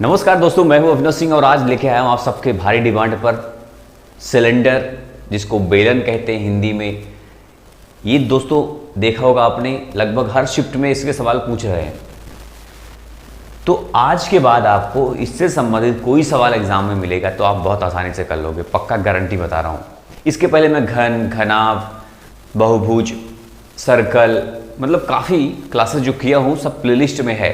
नमस्कार दोस्तों, मैं हूं अविनाश सिंह और आज लेके आया हूं आप सबके भारी डिमांड पर सिलेंडर, जिसको बेलन कहते हैं हिंदी में। ये दोस्तों देखा होगा आपने, लगभग हर शिफ्ट में इसके सवाल पूछ रहे हैं। तो आज के बाद आपको इससे संबंधित कोई सवाल एग्जाम में मिलेगा तो आप बहुत आसानी से कर लोगे, पक्का गारंटी बता रहा हूँ। इसके पहले मैं घन, घनाभ, बहुभुज, सर्कल, मतलब काफ़ी क्लासेस जो किया हूँ सब प्लेलिस्ट में है,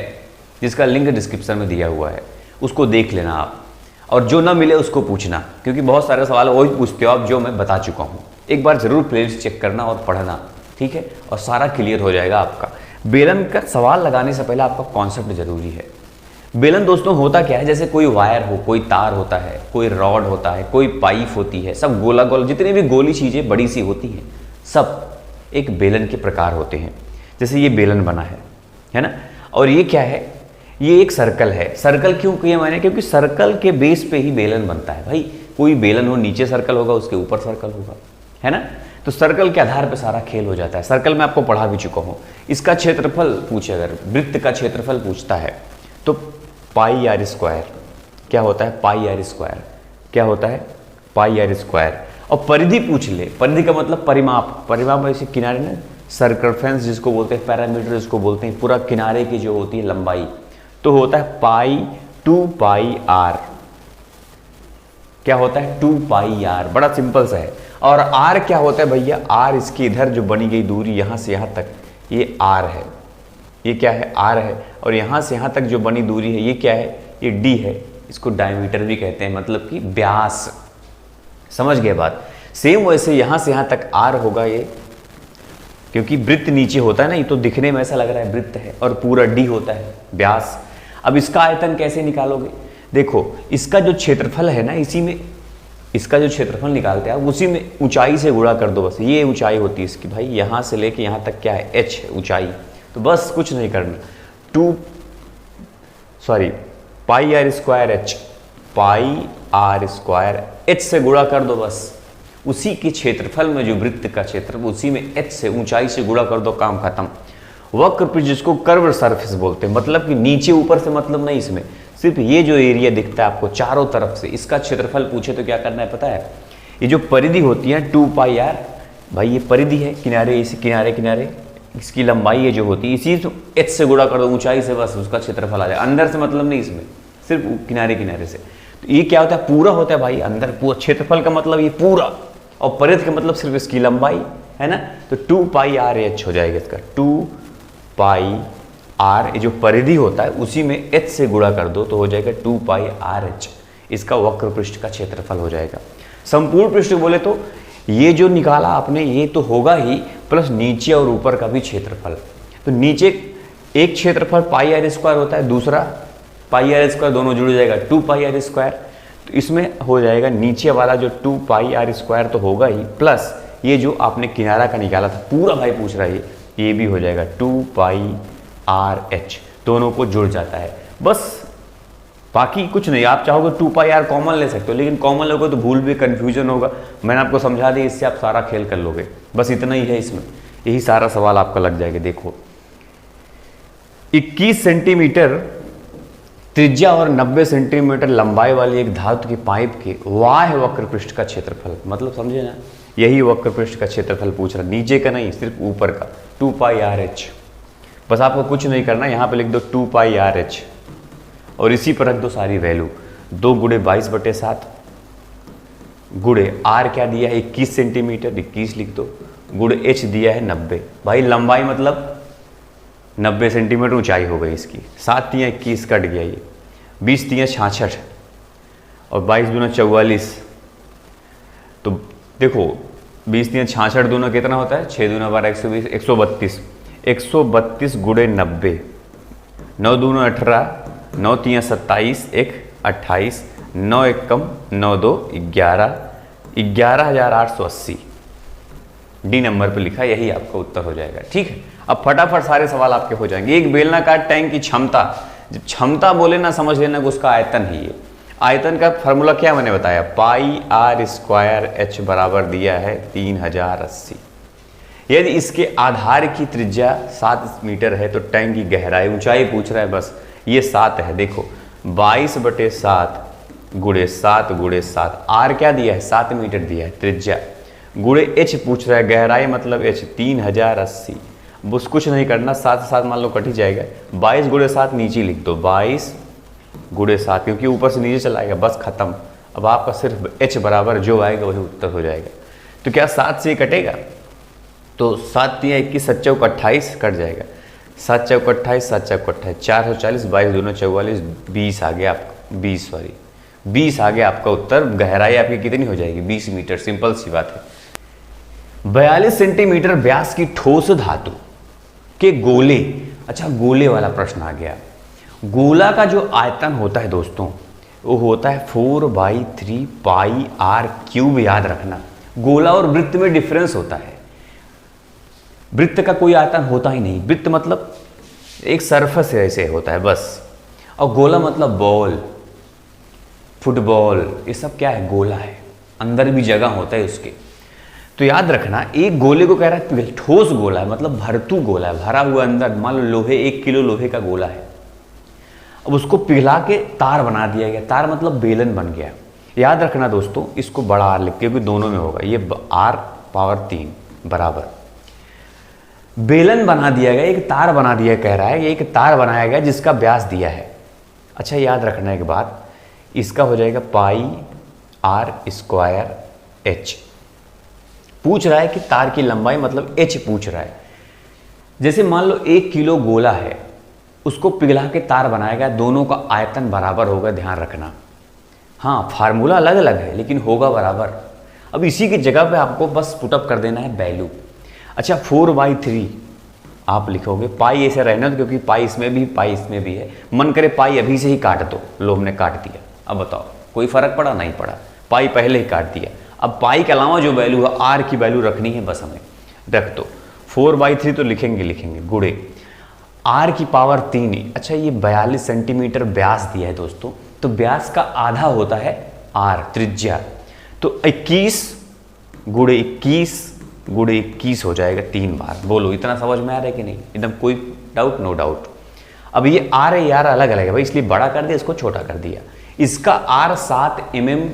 जिसका लिंक डिस्क्रिप्शन में दिया हुआ है, उसको देख लेना आप। और जो ना मिले उसको पूछना, क्योंकि बहुत सारे सवाल वही पूछते हो आप जो मैं बता चुका हूँ। एक बार जरूर प्लेलिस्ट चेक करना और पढ़ना, ठीक है, और सारा क्लियर हो जाएगा आपका। बेलन का सवाल लगाने से पहले आपका कॉन्सेप्ट जरूरी है। बेलन दोस्तों होता क्या है, जैसे कोई वायर हो, कोई तार होता है, कोई रॉड होता है, कोई पाइप होती है, सब गोला गोला जितनी भी गोली चीज़ें बड़ी सी होती हैं सब एक बेलन के प्रकार होते हैं। जैसे ये बेलन बना है ना, और ये क्या है, ये एक सर्कल है। सर्कल क्यों किया मैंने, क्योंकि सर्कल के बेस पे ही बेलन बनता है भाई। कोई बेलन हो, नीचे सर्कल होगा, उसके ऊपर सर्कल होगा, है ना। तो सर्कल के आधार पे सारा खेल हो जाता है। सर्कल में आपको पढ़ा भी चुका हूँ। इसका क्षेत्रफल पूछे, अगर वृत्त का क्षेत्रफल पूछता है तो पाई आर स्क्वायर क्या होता है, पाई आर स्क्वायर क्या होता है, पाई आर स्क्वायर। और परिधि पूछ ले, परिधि का मतलब परिमाप। परिमाप ऐसे किनारे ना, सर्कमफ्रेंस जिसको बोलते हैं, पैरामीटर जिसको बोलते हैं, पूरा किनारे की जो होती है लंबाई, तो होता है पाई 2 पाई आर। क्या होता है, 2 पाई आर, बड़ा सिंपल सा है। और आर क्या होता है भैया, आर इसकी इधर जो बनी गई दूरी यहां से यहां तक, ये आर है। ये क्या है, आर है। और यहां से यहां तक जो बनी दूरी है ये क्या है, ये डी है। इसको डायमीटर भी कहते हैं, मतलब कि व्यास। समझ गए बात। सेम वैसे यहां से यहां तक आर होगा ये, क्योंकि वृत्त नीचे होता है ना, ये तो दिखने में ऐसा लग रहा है वृत्त है, और पूरा डी होता है व्यास। अब इसका आयतन कैसे निकालोगे, देखो इसका जो क्षेत्रफल है ना, इसी में इसका जो क्षेत्रफल निकालते हैं उसी में ऊंचाई से गुणा कर दो बस। ये ऊंचाई होती है इसकी भाई, यहाँ से लेके यहाँ तक क्या है, h है ऊंचाई। तो बस कुछ नहीं करना, pi r square h, pi r square h से गुणा कर दो बस। उसी के क्षेत्रफल में जो वृत्त का क्षेत्र, उसी में h से ऊंचाई से गुणा कर दो, काम खत्म। वक्र पृष्ठ जिसको कर्व सरफेस बोलते हैं, मतलब कि नीचे ऊपर से मतलब नहीं, इसमें सिर्फ ये जो एरिया दिखता है आपको चारों तरफ से, इसका क्षेत्रफल पूछे तो क्या करना है पता है, ये जो परिधि होती है 2 पाई आर, भाई ये परिधि है, किनारे इसी किनारे किनारे इसकी लंबाई ये जो होती है, इसी h से गुणा कर दो ऊंचाई से, बस उसका क्षेत्रफल आ जाए। अंदर से मतलब नहीं, इसमें सिर्फ किनारे किनारे से। तो ये क्या होता है, पूरा होता है भाई, अंदर पूरा। क्षेत्रफल का मतलब ये पूरा, और परिधि का मतलब सिर्फ इसकी लंबाई, है ना। तो 2 पाई आर एच हो जाएगा इसका, 2 पाई आर, ये जो परिधि होता है उसी में h से गुणा कर दो तो हो जाएगा 2 पाई आर एच। इसका वक्र पृष्ठ का क्षेत्रफल हो जाएगा। संपूर्ण पृष्ठ बोले तो ये जो निकाला आपने ये तो होगा ही, प्लस नीचे और ऊपर का भी क्षेत्रफल। तो नीचे एक क्षेत्रफल पाई आर स्क्वायर होता है, दूसरा पाई आर स्क्वायर, दोनों जुड़ जाएगा 2 पाई आर स्क्वायर। तो इसमें हो जाएगा नीचे वाला जो 2 पाई आर स्क्वायर तो होगा ही, प्लस ये जो आपने किनारा का निकाला था पूरा भाई पूछ रहा है, ये भी हो जाएगा 2 पाई आर एच, दोनों को जुड़ जाता है बस। बाकी कुछ नहीं, आप चाहोगे 2 पाई आर कॉमन ले सकते हो, लेकिन कॉमन लोगे तो भूल भी, कन्फ्यूजन होगा। मैंने आपको समझा दिया, इससे आप सारा खेल कर लोगे, बस इतना ही है इसमें, यही सारा सवाल आपका लग जाएगा। देखो 21 सेंटीमीटर त्रिज्या और 90 सेंटीमीटर लंबाई वाली एक धातु की पाइप के वाह्य वक्र पृष्ठ का क्षेत्रफल, मतलब समझे ना, यही वक्र पृष्ठ का क्षेत्रफल पूछ रहा, नीचे का नहीं सिर्फ ऊपर का, 2 पाई आर एच। बस आपको कुछ नहीं करना, यहाँ पे लिख दो 2 पाई आर एच और इसी पर रख दो सारी वैल्यू। 2 गुणे 22/7 गुणे आर क्या दिया है 21 सेंटीमीटर, 21 लिख दो, गुणे एच दिया है 90। भाई लंबाई मतलब 90 सेंटीमीटर ऊंचाई हो गई इसकी। 7 तियाँ 21 कट गया, ये 20 तियाँ 66 और 22 दूना 44। तो देखो 20 तियाँ 66 दूना कितना होता है, 6 दूना 12 120, 132। 132 गुणे 90, 9 दूना 18, 9 तियाँ 27, 1 28, 9 1 कम 9 2 11, 11,880 डी नंबर पे लिखा, यही आपका उत्तर हो जाएगा। ठीक है, अब फटाफट सारे सवाल आपके हो जाएंगे। एक बेलनाकार टैंक की क्षमता, जब क्षमता बोले ना समझ लेना कि उसका आयतन ही है। आयतन का फॉर्मूला क्या मैंने बताया, पाई आर स्क्वायर एच बराबर दिया है 3080। यदि इसके आधार की त्रिज्या 7 मीटर है तो टैंक की गहराई, ऊंचाई पूछ रहा है बस, ये 7 है। देखो 22/7 गुणे 7 गुणे 7, आर क्या दिया है 7 मीटर दिया है त्रिज्या, गुणे एच पूछ रहा है गहराई मतलब एच 3080। बस कुछ नहीं करना, 7 से 7 मान लो कट ही जाएगा, 22 गुणे 7 नीचे लिख दो, 22 गुणे 7 क्योंकि ऊपर से नीचे चला आएगा, बस खत्म। अब आपका सिर्फ एच बराबर जो आएगा वही उत्तर हो जाएगा। तो क्या 7 से कटेगा, तो 7 3 21 7 चौक 28 कट जाएगा, 7 चौक 28 7 चौक 28 440, 22 दूना 44, 20 आ गया आपका, 20 आ गया आपका उत्तर। गहराई आपकी कितनी हो जाएगी 20 मीटर, सिंपल सी बात है। 42 सेंटीमीटर व्यास की ठोस धातु के गोले, अच्छा गोले वाला प्रश्न आ गया। गोला का जो आयतन होता है दोस्तों वो होता है 4/3 पाई आर क्यूब। याद रखना गोला और वृत्त में डिफरेंस होता है, वृत्त का कोई आयतन होता ही नहीं, वृत्त मतलब एक सरफेस ऐसे होता है बस, और गोला मतलब बॉल, फुटबॉल, ये सब क्या है गोला है, अंदर भी जगह होता है उसके। तो याद रखना एक गोले को कह रहा है ठोस गोला है मतलब भरतू गोला है, भरा हुआ अंदर, मान लो लोहे 1 किलो लोहे का गोला है, अब उसको पिघला के तार बना दिया गया, तार मतलब बेलन बन गया। याद रखना दोस्तों इसको बड़ा आर लिख, क्योंकि दोनों में होगा, ये r⁻3 बराबर बेलन बना दिया गया, एक तार बना दिया, कह रहा है एक तार बनाया गया जिसका व्यास दिया है। अच्छा याद रखना एक बात, इसका हो जाएगा πr²h। पूछ रहा है कि तार की लंबाई मतलब h पूछ रहा है। जैसे मान लो 1 किलो गोला है, उसको पिघला के तार बनाया गया, दोनों का आयतन बराबर होगा, ध्यान रखना। हाँ फार्मूला अलग अलग है लेकिन होगा बराबर। अब इसी की जगह पे आपको बस पुटअप कर देना है वैल्यू। अच्छा 4/3 आप लिखोगे, पाई ऐसे रहना तो क्योंकि पाई इसमें भी है, मन करे पाई अभी से ही काट दो, लो हमने काट दिया। अब बताओ कोई फर्क पड़ा, नहीं पड़ा, पाई पहले ही काट दिया। अब पाई के अलावा जो वैल्यू है आर की वैल्यू रखनी है, बस हमें रख दो। 4/3 तो लिखेंगे गुणे आर की पावर 3। अच्छा ये 42 सेंटीमीटर व्यास दिया है दोस्तों, तो व्यास का आधा होता है आर त्रिज्या, तो 21 गुणे 21 हो जाएगा 3 बार। बोलो इतना समझ में आ रहा है कि नहीं, एकदम कोई डाउट, नो डाउट। अब ये आर है यार अलग अलग है भाई, इसलिए बड़ा कर दिया, इसको छोटा कर दिया। इसका आर 7 mm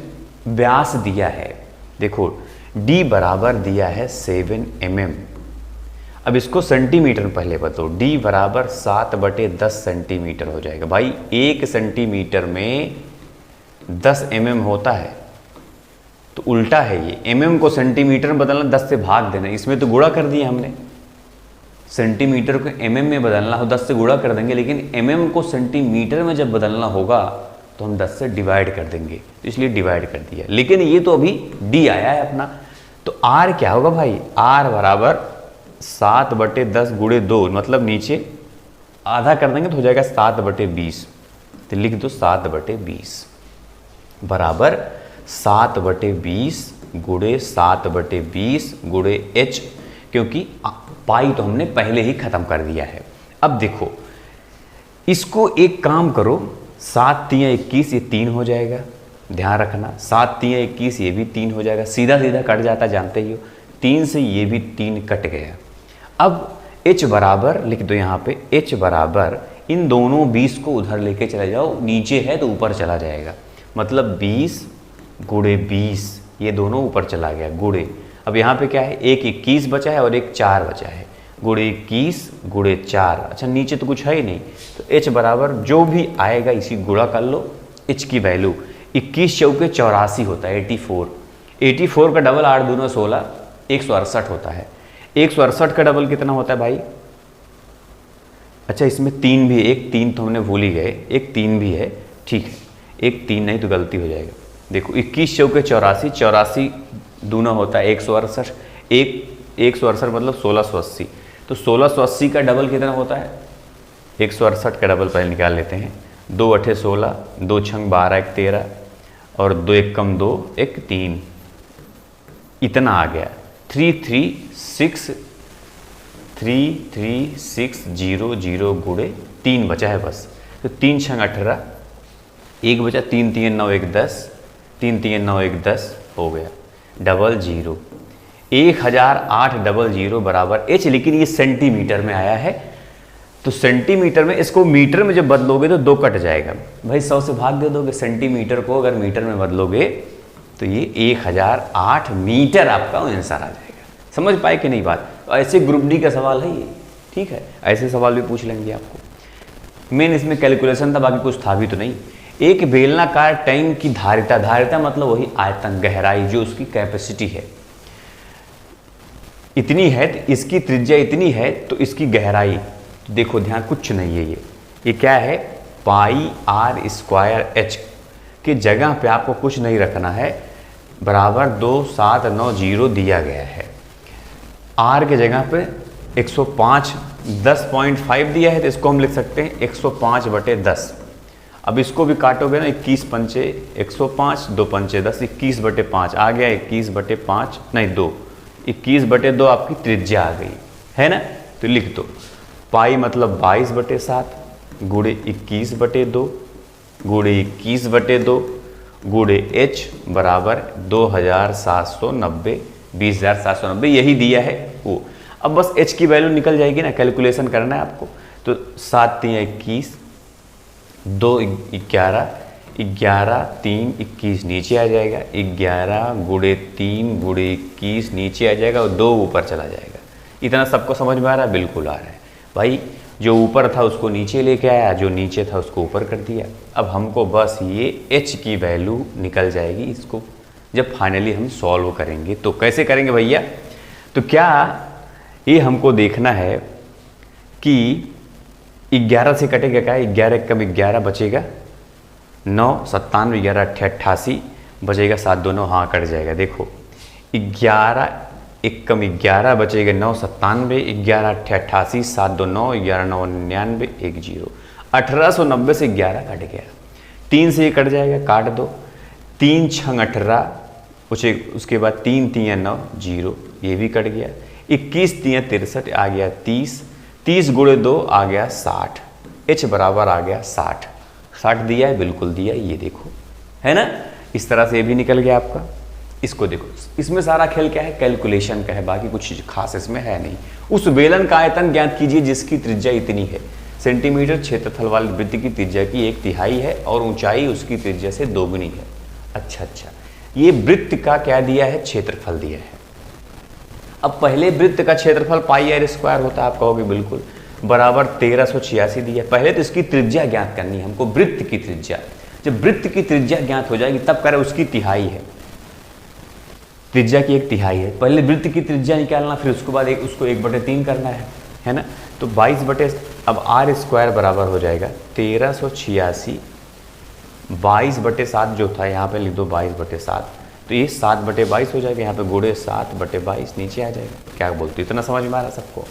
व्यास दिया है, देखो डी बराबर दिया है 7 mm। अब इसको सेंटीमीटर में पहले बताओ, डी बराबर 7/10 सेंटीमीटर हो जाएगा। भाई 1 सेंटीमीटर में 10 mm होता है, तो उल्टा है ये, mm को सेंटीमीटर में बदलना 10 से भाग देना, इसमें तो गुणा कर दिया हमने। सेंटीमीटर को mm में बदलना हो 10 से गुणा कर देंगे, लेकिन mm को सेंटीमीटर में जब बदलना होगा तो हम 10 से डिवाइड कर देंगे, इसलिए डिवाइड कर दिया। लेकिन ये तो अभी d आया है अपना, तो r क्या होगा भाई, r बराबर 7/10 गुणे 2, मतलब नीचे आधा कर देंगे तो हो जाएगा 7/20, तो लिख दो 7/20 बराबर 7/20 गुणे 7/20 गुणे h, क्योंकि पाई तो हमने पहले ही खत्म कर दिया है। अब देखो इसको एक काम करो, 7 3 21 ये 3 हो जाएगा, ध्यान रखना 7 3 21 ये भी 3 हो जाएगा, सीधा सीधा कट जाता जानते ही हो, 3 से ये भी 3 कट गया। अब h बराबर लिख दो यहाँ पे, h बराबर इन दोनों 20 को उधर लेके चले जाओ, नीचे है तो ऊपर चला जाएगा, मतलब 20 गुणे 20 ये दोनों ऊपर चला गया गुणे। अब यहाँ पे क्या है, एक 21 बचा है और एक 4 बचा है, गुणे 21 गुणे 4। अच्छा नीचे तो कुछ है ही नहीं, तो h बराबर जो भी आएगा इसी गुणा कर लो, h की वैल्यू 21 चौके 84 होता है, 84 का डबल 8 दूना 16, 168 होता है। 168 का डबल कितना होता है भाई, अच्छा इसमें 3 भी, एक 3 तो हमने भूल ही गए, एक 3 भी है, ठीक है, एक 3 नहीं तो गलती हो जाएगा। देखो 21 चौके 84, 84 दूना होता है 168, 168 मतलब 1680, तो 1680 का डबल कितना होता है, 168 का डबल पहले निकाल लेते हैं, 2 8 16, 2 छंग 12 1 13 और 2 1 कम 2 1 3, इतना आ गया 33600 गुणे 3 बचा है बस, तो 3 छंग 18, 1 बचा, 3 3 9 1 10, 3 3 9 1 10 हो गया, 00 1008 00 बराबर h, लेकिन ये सेंटीमीटर में आया है, तो सेंटीमीटर में, इसको मीटर में जब बदलोगे तो 2 कट जाएगा भाई, 100 से भाग दे दोगे, सेंटीमीटर को अगर मीटर में बदलोगे तो ये 1008 मीटर आपका आंसर आ जाएगा। समझ पाए कि नहीं बात? तो ऐसे ग्रुप डी का सवाल है ये, ठीक है, ऐसे सवाल भी पूछ लेंगे आपको। मेन इसमें कैलकुलेशन था, बाकी कुछ था भी तो नहीं। एक बेलनाकार टैंक की धारिता, धारिता मतलब वही आयतन, गहराई, जो उसकी कैपेसिटी है इतनी है, तो इसकी त्रिज्या इतनी है, तो इसकी गहराई, देखो ध्यान, कुछ नहीं है ये क्या है, पाई आर स्क्वायर एच की जगह पे आपको कुछ नहीं रखना है, बराबर 2790 दिया गया है। आर के जगह पे 105 10.5 दिया है, तो इसको हम लिख सकते हैं 105/10। अब इसको भी काटोगे ना, 21 पंचे 105, 2 पंचे 10, 21/5 आ गया, 21/5 नहीं 2, 21/2 आपकी त्रिज्या आ गई है ना। तो लिख दो पाई मतलब 22/7 गुणे 21/2 गुणे 21/2 गुणे एच बराबर 2790, 20,790 यही दिया है वो। अब बस एच की वैल्यू निकल जाएगी ना, कैलकुलेशन करना है आपको। तो 7 3 21, 2 11, 11 3 21 नीचे आ जाएगा, 11 गुणे 3 गुणे 21 नीचे आ जाएगा और 2 ऊपर चला जाएगा। इतना सबको समझ में आ रहा है? बिल्कुल आ रहा है भाई। जो ऊपर था उसको नीचे लेके आया, जो नीचे था उसको ऊपर कर दिया। अब हमको बस ये h की वैल्यू निकल जाएगी, इसको जब फाइनली हम सॉल्व करेंगे। तो कैसे करेंगे भैया? तो क्या ये हमको देखना है कि 11 से कटेगा क्या, 11 कम 11 बचेगा 9, 97 11 88 बचेगा 7 2 9, हाँ कट जाएगा। देखो 11 1 कम 11 बचेगा 9 97, 11 88 7 2 9, 11 9 99 1 0। 1890 से 11 कट गया, 3 से ये कट जाएगा, काट दो, 3 6 18 उसके बाद 3 3 9 0, ये भी कट गया, 21 3 63 आ गया 30, 30 गुणे 2 आ गया 60, h बराबर आ गया 60। 60 दिया है, बिल्कुल दिया है, ये देखो है ना। इस तरह से ये भी निकल गया आपका। इसको देखो, इसमें सारा खेल क्या है, कैलकुलेशन का है, बाकी कुछ खास इसमें है नहीं। उस बेलन का आयतन ज्ञात कीजिए जिसकी त्रिज्या इतनी है। सेंटीमीटर क्षेत्रफल वाली वृत्त की त्रिज्या की 1/3 है और ऊंचाई उसकी त्रिज्या से 2 गुनी है। अच्छा, ये वृत्त का क्या दिया है, क्षेत्रफल दिया है। अब पहले वृत्त का क्षेत्रफल पाई आर स्क्वायर होता है, आप कहोगे बिल्कुल, बराबर 1386 दिया। पहले तो इसकी त्रिज्या ज्ञात करनी है हमको, वृत्त की त्रिज्या। जब वृत्त की त्रिज्या ज्ञात हो जाएगी तब करें उसकी तिहाई है, त्रिज्या की 1/3 है। पहले वृत्त की त्रिज्या निकालना, फिर उसके बाद उसको 1/3 करना है ना। तो 22 अब आर स्क्वायर बराबर हो जाएगा 1386, 22/7 जो था यहाँ पे लिख दो 22/7, तो ये 7/22 हो जाएगा, यहाँ पे गुणे 7/22 नीचे आ जाएगा। क्या बोलते, इतना समझ में आ रहा सबको?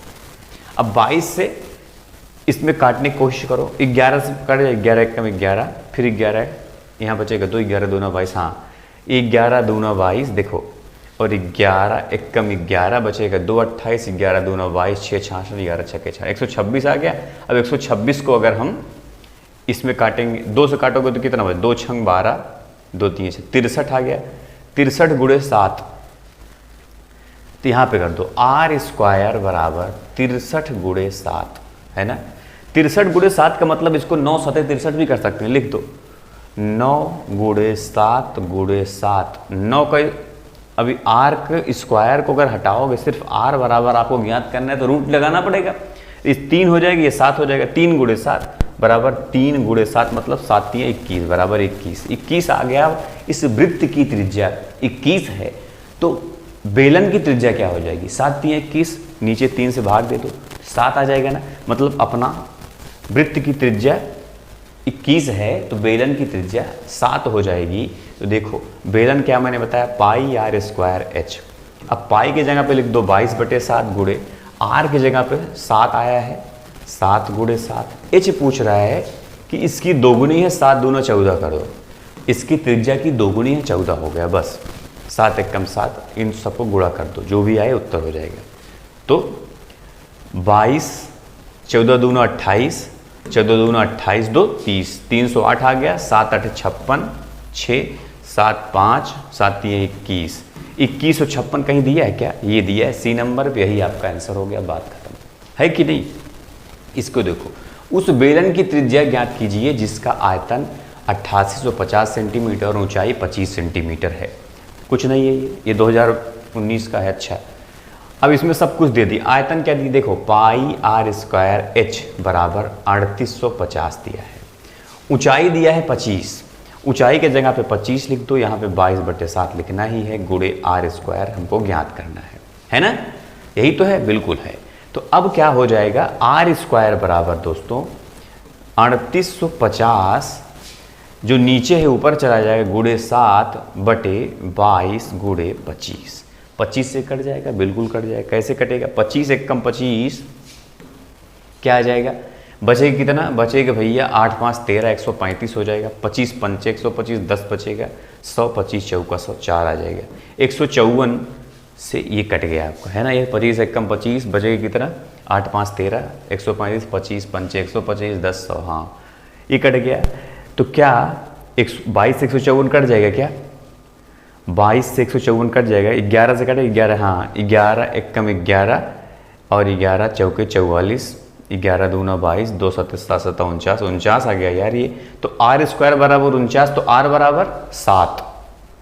अब 22 से इसमें काटने की कोशिश करो, 11 से काट जाए, 11 1 कम 11, फिर 11 यहाँ बचेगा 2, 11 2 9 22, हाँ 11 2 9 22 देखो, और 11 1 कम 11 बचेगा 2 28, 11 2 9 22, 6 66, 11 6 6 126 आ गया। अब 126 को अगर हम इसमें काटेंगे, 2 से काटोगे तो कितना बचे, 2 6 12, 2 3 63 आ गया, 63 गुणे 7, तो यहाँ पे कर दो आर स्क्वायर बराबर 63 गुणे 7 है ना। 63 गुणे 7 का मतलब इसको 9 7 63 भी कर सकते हैं, लिख दो 9 गुणे 7 गुणे 7, 9 का अभी आर के स्क्वायर को अगर हटाओगे, सिर्फ आर बराबर आपको ज्ञात करना है तो रूट लगाना पड़ेगा। इस 3 हो जाएगी, ये 7 हो जाएगा, 3 गुणे 7 बराबर 3 गुणे 7 मतलब 7 3 21 बराबर 21, 21 आ गया। इस वृत्त की त्रिज्या 21 है, तो बेलन की त्रिज्या क्या हो जाएगी, 7 3 21, नीचे 3 से भाग दे दो, 7 आ जाएगा ना। मतलब अपना वृत्त की त्रिज्या 21 है तो बेलन की त्रिज्या 7 हो जाएगी। तो देखो बेलन क्या मैंने बताया, पाई आर स्क्वायर एच। अब पाई की जगह पे लिख दो 22/7 गुणे, आर की जगह पे 7 आया है, 7 गुणे 7। एच पूछ रहा है कि इसकी दोगुनी है, 7 दूना 14 कर दो, इसकी त्रिज्या की दोगुनी है 14 हो गया, बस 7 1 कम 7, इन सबको गुणा कर दो, जो भी आए उत्तर हो जाएगा। तो 22 14 दूना 28, 14 दूना 28 2 30, 308 आ गया, 7 8 56, 6 7 5 7 3 21, 2156 कहीं दिया है क्या, ये दिया है सी नंबर पे, यही आपका आंसर हो गया, बात खत्म है कि नहीं। इसको देखो, उस बेलन की त्रिज्या ज्ञात कीजिए जिसका आयतन 8850 सेंटीमीटर और ऊंचाई 25 सेंटीमीटर है। कुछ नहीं है ये 2019 का है। अच्छा, अब इसमें सब कुछ दे दी। आयतन क्या दी, देखो पाई आर स्क्वायर एच बराबर 3850 दिया है। ऊंचाई दिया है 25, ऊंचाई के जगह पे 25 लिख दो, यहाँ पे 22/7 लिखना ही है, गुणे आर स्क्वायर हमको ज्ञात करना है ना? यही तो है, बिल्कुल है। तो अब क्या हो जाएगा, आर स्क्वायर बराबर दोस्तों 3850 जो नीचे है ऊपर चला जाएगा, गुणे 7/22 गुणे 25। 25 से कट जाएगा, बिल्कुल कट जाएगा। कैसे कटेगा, 25 एकम 25 क्या आ जाएगा, बचेगा कितना, बचेगा भैया 8 5 13 135 हो जाएगा। 25 पंचे 125, 10 बचेगा, 100 25 चौका 104 आ जाएगा। 154 से ये कट गया आपका, है ना? ये 25 एकम 25 बचेगा कितना, 8 5 13 135, 25 पंचे 125, 10 100, हाँ ये कट गया। तो क्या 22 से 154 कट जाएगा क्या, 22 से 154 कट जाएगा। 11 से कटे 11, हाँ 11 एकम 11 और 11 चौके 44, 11 दूना 22, 2 7 7 7 49, 49 आ गया यार ये। तो आर स्क्वायर बराबर 49, तो आर बराबर 7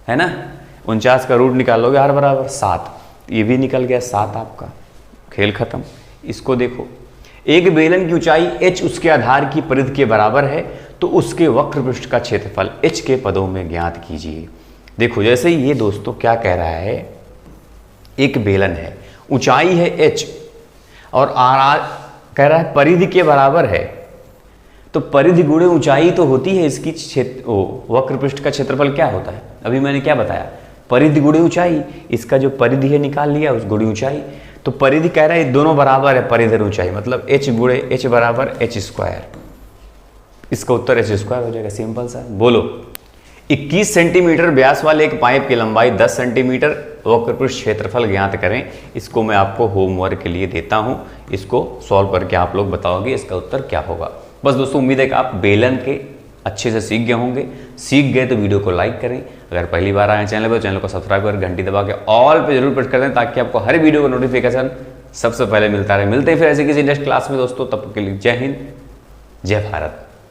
है ना? 49 का रूट निकालोगे, आर बराबर 7, ये भी निकल गया 7 आपका, खेल खत्म। इसको देखो, एक बेलन की ऊंचाई h उसके आधार की परिधि के बराबर है, तो उसके वक्र पृष्ठ का क्षेत्रफल h के पदों में ज्ञात कीजिए। देखो जैसे ये दोस्तों क्या कह रहा है, एक बेलन है, ऊंचाई है h और आर कह रहा है परिधि के बराबर है, तो परिधि गुणे ऊंचाई तो होती है इसकी, वक्र पृष्ठ का क्षेत्रफल क्या होता है, अभी मैंने क्या बताया, परिधि गुणे ऊंचाई। इसका जो परिधि है निकाल लिया, उस गुणे ऊंचाई। तो परिधि कह रहा है दोनों बराबर है, परिधि और ऊंचाई, मतलब h गुणे h बराबर h स्क्वायर। इसका उत्तर h स्क्वायर हो जाएगा, सिंपल सा। बोलो, 21 सेंटीमीटर व्यास वाले एक पाइप की लंबाई 10 सेंटीमीटर, वक्र पृष्ठ क्षेत्रफल ज्ञात करें। इसको मैं आपको होमवर्क के लिए देता हूं, इसको सॉल्व करके आप लोग बताओगे इसका उत्तर क्या होगा। बस दोस्तों, उम्मीद है कि आप बेलन के अच्छे से सीख गए होंगे। सीख गए तो वीडियो को लाइक करें, अगर पहली बार आए चैनल पर, चैनल को सब्सक्राइब कर घंटी दबा के ऑल पे जरूर प्रेस कर दें, ताकि आपको हर वीडियो का नोटिफिकेशन सबसे पहले मिलता रहे। मिलते हैं फिर ऐसे किसी नेक्स्ट क्लास में दोस्तों, तब के लिए जय हिंद, जय भारत।